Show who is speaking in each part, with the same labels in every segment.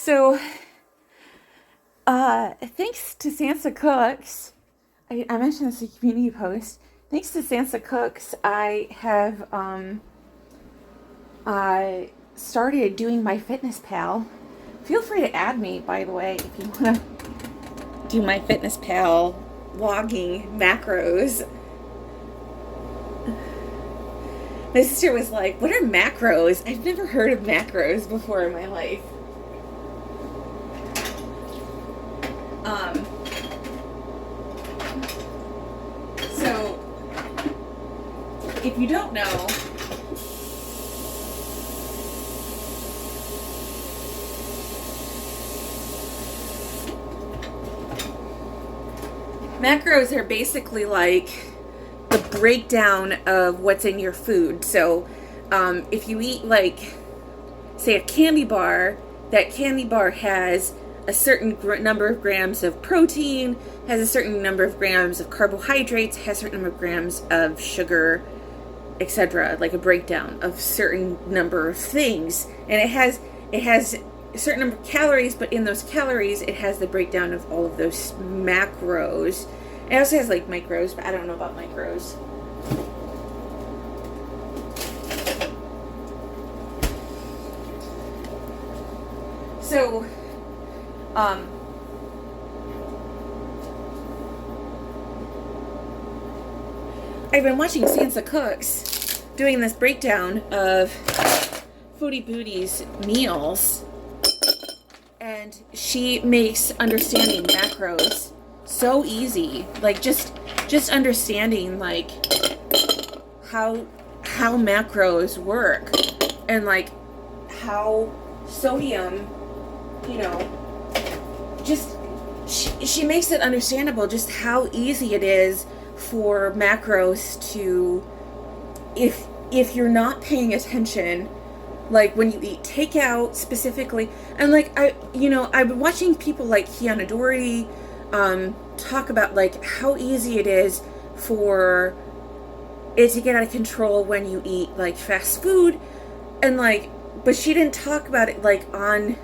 Speaker 1: So, thanks to Sansa Cooks, I mentioned this in a community post. Thanks to Sansa Cooks, I have I started doing my Fitness Pal. Feel free to add me, by the way, if you want to do my Fitness Pal logging macros. My sister was like, "What are macros? I've never heard of macros before in my life." Um, so, if you don't know, macros are basically like the breakdown of what's in your food. So, if you eat, like, say, a candy bar, that candy bar has a certain number of grams of protein, has a certain number of grams of carbohydrates, has a certain number of grams of sugar, etc. Like a breakdown of certain number of things, and it has a certain number of calories. But in those calories, it has the breakdown of all of those macros. It also has like micros, but I don't know about micros. So, I've been watching Sansa Cooks doing this breakdown of Foodie Booty's meals, and she makes understanding macros so easy. Like just understanding like how macros work, and like how sodium, you know, just she makes it understandable just how easy it is for macros to, if you're not paying attention, like when you eat takeout specifically. And like I've been watching people like Kiana Doherty talk about like how easy it is for it to get out of control when you eat like fast food, and like, but she didn't talk about it like on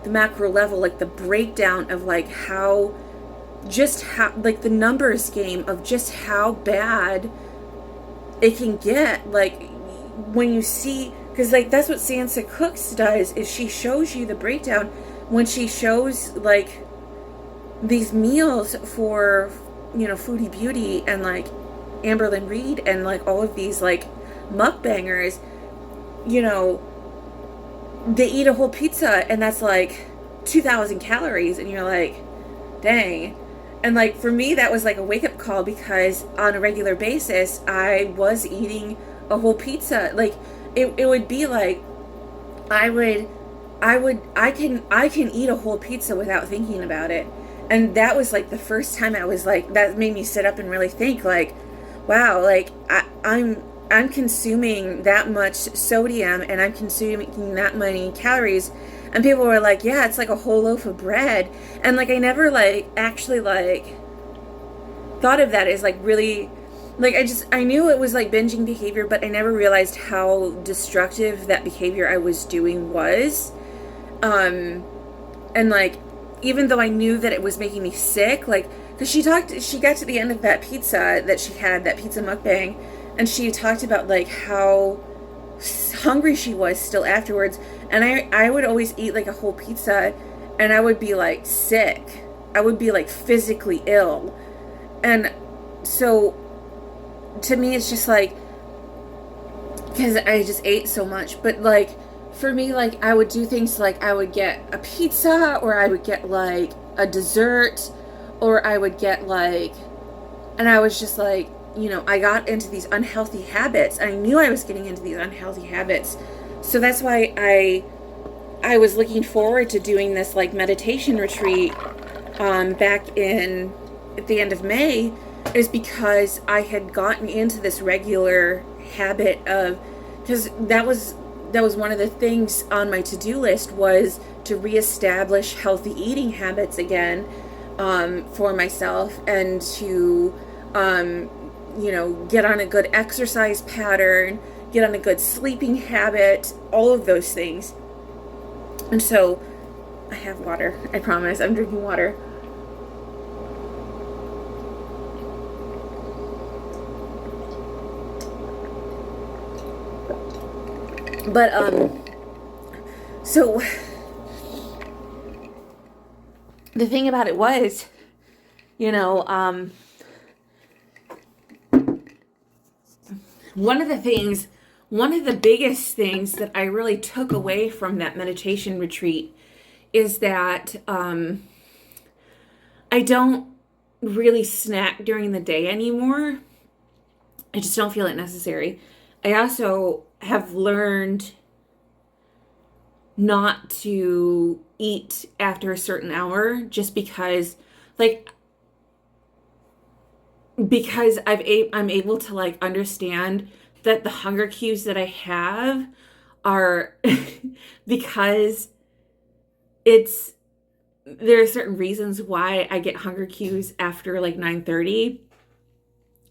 Speaker 1: the macro level, like the breakdown of like how like the numbers game of just how bad it can get. Like when you see, because like that's what Sansa Cooks does, is she shows you the breakdown when she shows like these meals for, you know, Foodie Beauty and like Amberlynn Reid and like all of these like mukbangers. You know, they eat a whole pizza and that's like 2,000 calories, and you're like, dang. And like for me, that was like a wake-up call, because on a regular basis I was eating a whole pizza. Like it would be like I can eat a whole pizza without thinking about it. And that was like the first time I was like, that made me sit up and really think like, wow, like I'm consuming that much sodium and I'm consuming that many calories. And people were like, yeah, it's like a whole loaf of bread. And like I never like actually like thought of that as like really, like I knew it was like binging behavior, but I never realized how destructive that behavior I was doing was. And like, even though I knew that it was making me sick, like, because she got to the end of that pizza that she had, that pizza mukbang, and she talked about like how hungry she was still afterwards. And I would always eat like a whole pizza and I would be like sick. I would be like physically ill. And so to me it's just like, because I just ate so much. But like for me, like I would do things like I would get a pizza, or I would get like a dessert, or I would get like, and I was just like, you know, I got into these unhealthy habits. I knew I was getting into these unhealthy habits. So that's why I was looking forward to doing this like meditation retreat back at the end of May, is because I had gotten into this regular habit of, because that was one of the things on my to-do list, was to reestablish healthy eating habits again for myself, and to get on a good exercise pattern, get on a good sleeping habit, all of those things. And so I have water. I promise. I'm drinking water. But, so the thing about it was, you know, one of the biggest things that I really took away from that meditation retreat is that I don't really snack during the day anymore. I just don't feel it necessary. I also have learned not to eat after a certain hour just because, like, I'm able to like understand that the hunger cues that I have are because it's there are certain reasons why I get hunger cues after like 9:30,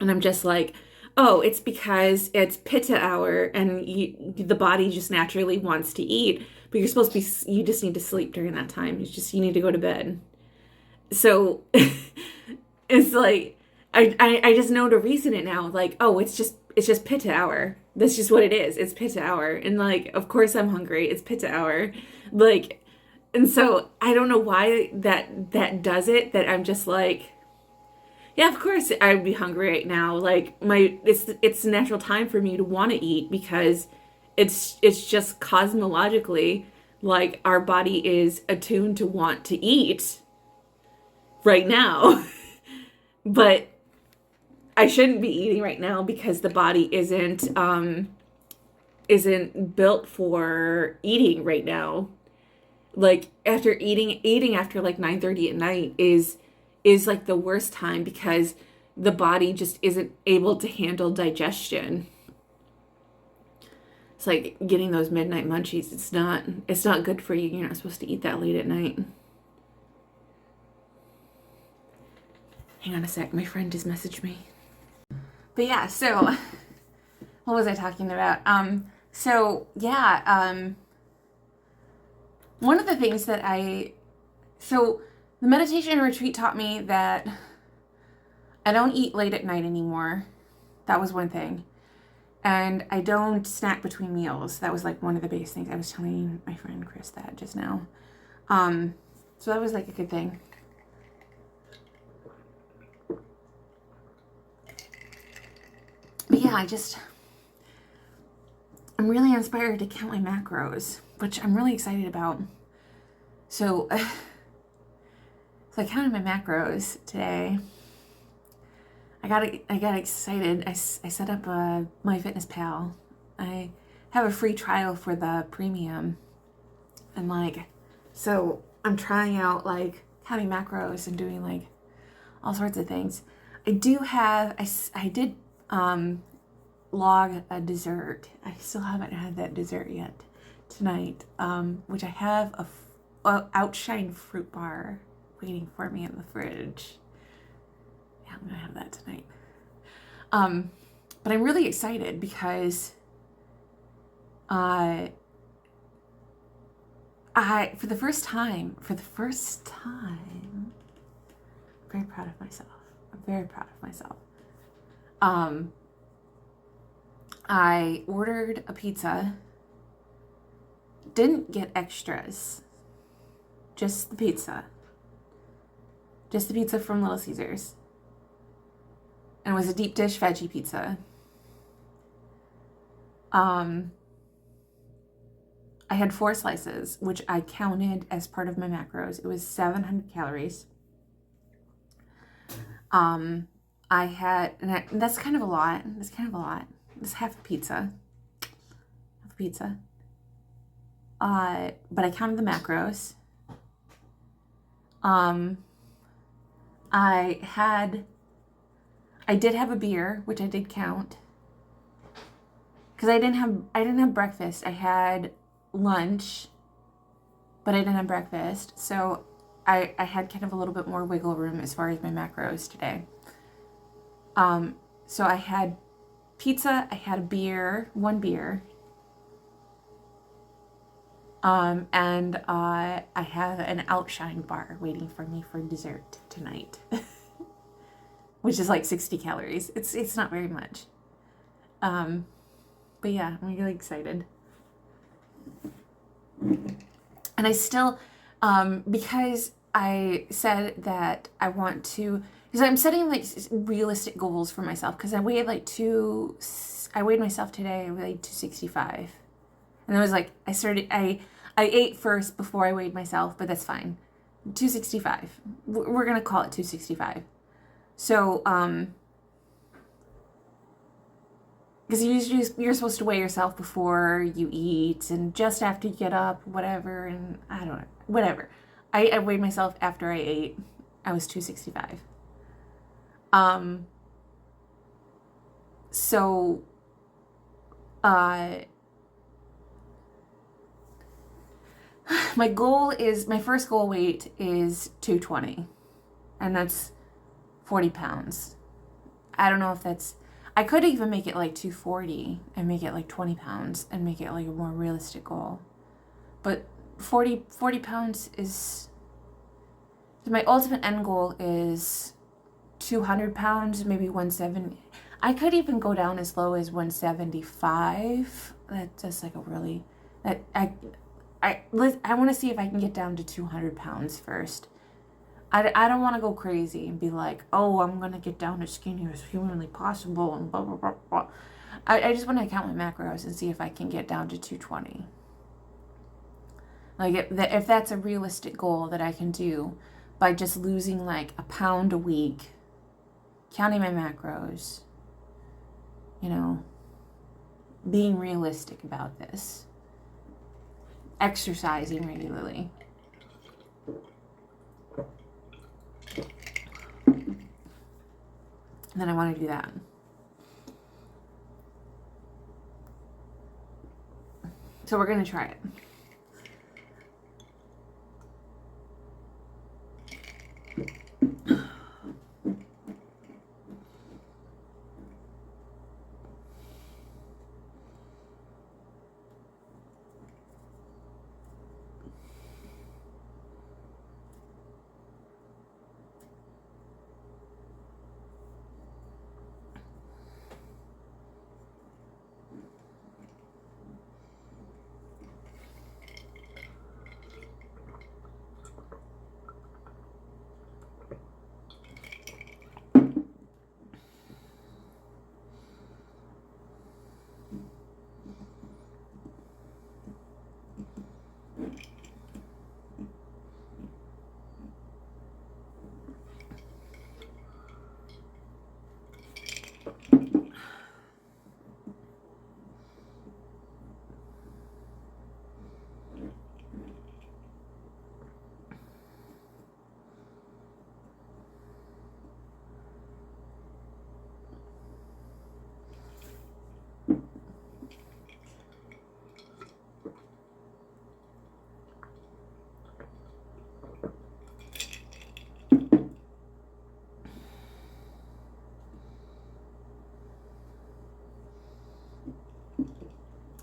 Speaker 1: and I'm just like, oh, it's because it's pitta hour and the body just naturally wants to eat, but you just need to sleep during that time. You need to go to bed. So it's like I just know to reason it now. Like, oh, it's just pitta hour. That's just what it is. It's pitta hour, and like, of course I'm hungry. It's pitta hour, like, and so I don't know why that does it. That I'm just like, yeah, of course I'd be hungry right now. Like it's a natural time for me to want to eat because it's just cosmologically like our body is attuned to want to eat right now. But I shouldn't be eating right now because the body isn't built for eating right now. Like after eating after like 9:30 at night is like the worst time because the body just isn't able to handle digestion. It's like getting those midnight munchies. It's not good for you. You're not supposed to eat that late at night. Hang on a sec, my friend just messaged me. But yeah, so what was I talking about? One of the things so the meditation retreat taught me that I don't eat late at night anymore. That was one thing. And I don't snack between meals. That was like one of the biggest things. I was telling my friend Chris that just now. So that was like a good thing. But yeah, I'm really inspired to count my macros, which I'm really excited about. So I counted my macros today. I got excited. I set up MyFitnessPal. I have a free trial for the premium, and like, so I'm trying out like counting macros and doing like all sorts of things. I did log a dessert. I still haven't had that dessert yet tonight, which I have a Outshine fruit bar waiting for me in the fridge. Yeah, I'm gonna have that tonight. But I'm really excited because I for the first time, I'm very proud of myself. I'm very proud of myself. I ordered a pizza, didn't get extras, just the pizza from Little Caesars, and it was a deep dish veggie pizza. I had 4 slices, which I counted as part of my macros. It was 700 calories. That's kind of a lot. It's half a pizza. But I counted the macros. I did have a beer, which I did count. Because I didn't have breakfast. I had lunch, but I didn't have breakfast. So I had kind of a little bit more wiggle room as far as my macros today. So I had pizza, I had a beer, 1 beer. And I have an Outshine bar waiting for me for dessert tonight, which is like 60 calories. It's not very much. But yeah, I'm really excited. And I still, because I said that I want to, because I'm setting like realistic goals for myself. Because I weighed myself today. I weighed 265, and I was like, I ate first before I weighed myself, but that's fine. 265. We're gonna call it 265. So, because you're supposed to weigh yourself before you eat and just after you get up, whatever, and I don't know, whatever. I weighed myself after I ate. I was 265. So, my first goal weight is 220, and that's 40 pounds. I don't know if I could even make it like 240 and make it like 20 pounds and make it like a more realistic goal. But 40 pounds is, my ultimate end goal is 200 pounds, maybe 170. I could even go down as low as 175. That's like a really, I want to see if I can get down to 200 pounds first. I don't want to go crazy and be like, oh, I'm going to get down as skinny as humanly possible and blah, blah, blah, blah. I just want to count my macros and see if I can get down to 220. Like, if that's a realistic goal that I can do by just losing like a pound a week, counting my macros, being realistic about this, exercising regularly. And then I want to do that. So we're going to try it.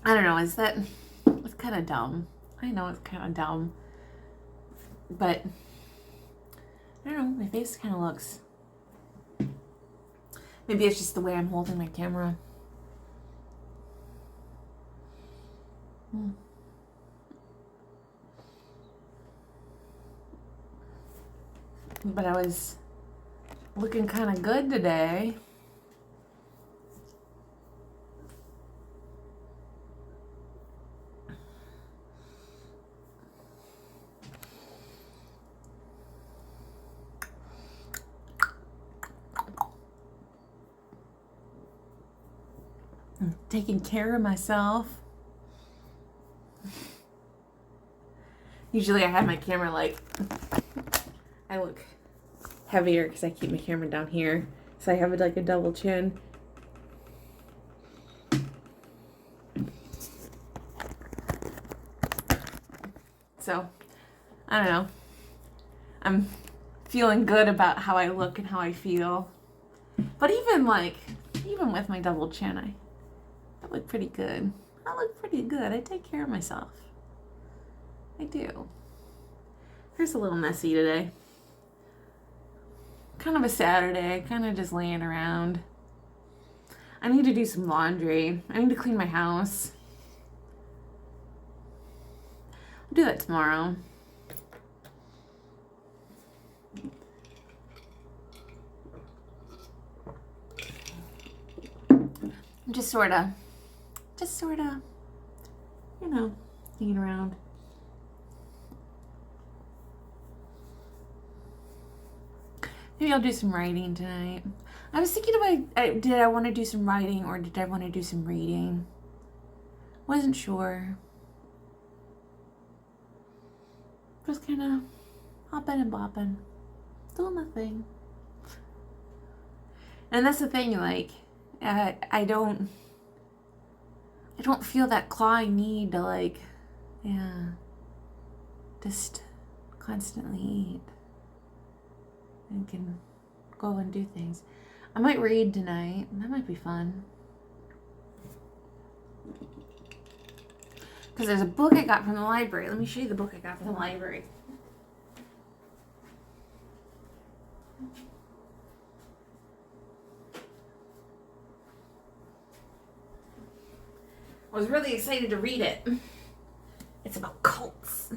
Speaker 1: I don't know, it's kind of dumb. I know it's kind of dumb. But, I don't know, my face kind of looks... Maybe it's just the way I'm holding my camera. But I was looking kind of good today. I'm taking care of myself. Usually I have my camera like, I look heavier because I keep my camera down here. So I have it like a double chin. So, I don't know. I'm feeling good about how I look and how I feel. But even with my double chin, I look pretty good. I look pretty good. I take care of myself. I do. Here's a little messy today. Kind of a Saturday, kind of just laying around. I need to do some laundry. I need to clean my house. I'll do that tomorrow. Just sort of, you know, hanging around. Maybe I'll do some writing tonight. I was thinking about, did I want to do some writing or did I want to do some reading? Wasn't sure. Just kind of hopping and bopping, doing my thing. And that's the thing, like, I don't feel that clawing need to, like, yeah, just constantly eat. And can go and do things. I might read tonight. That might be fun. Because there's a book I got from the library. Let me show you the book I got from the library. I was really excited to read it. It's about cults.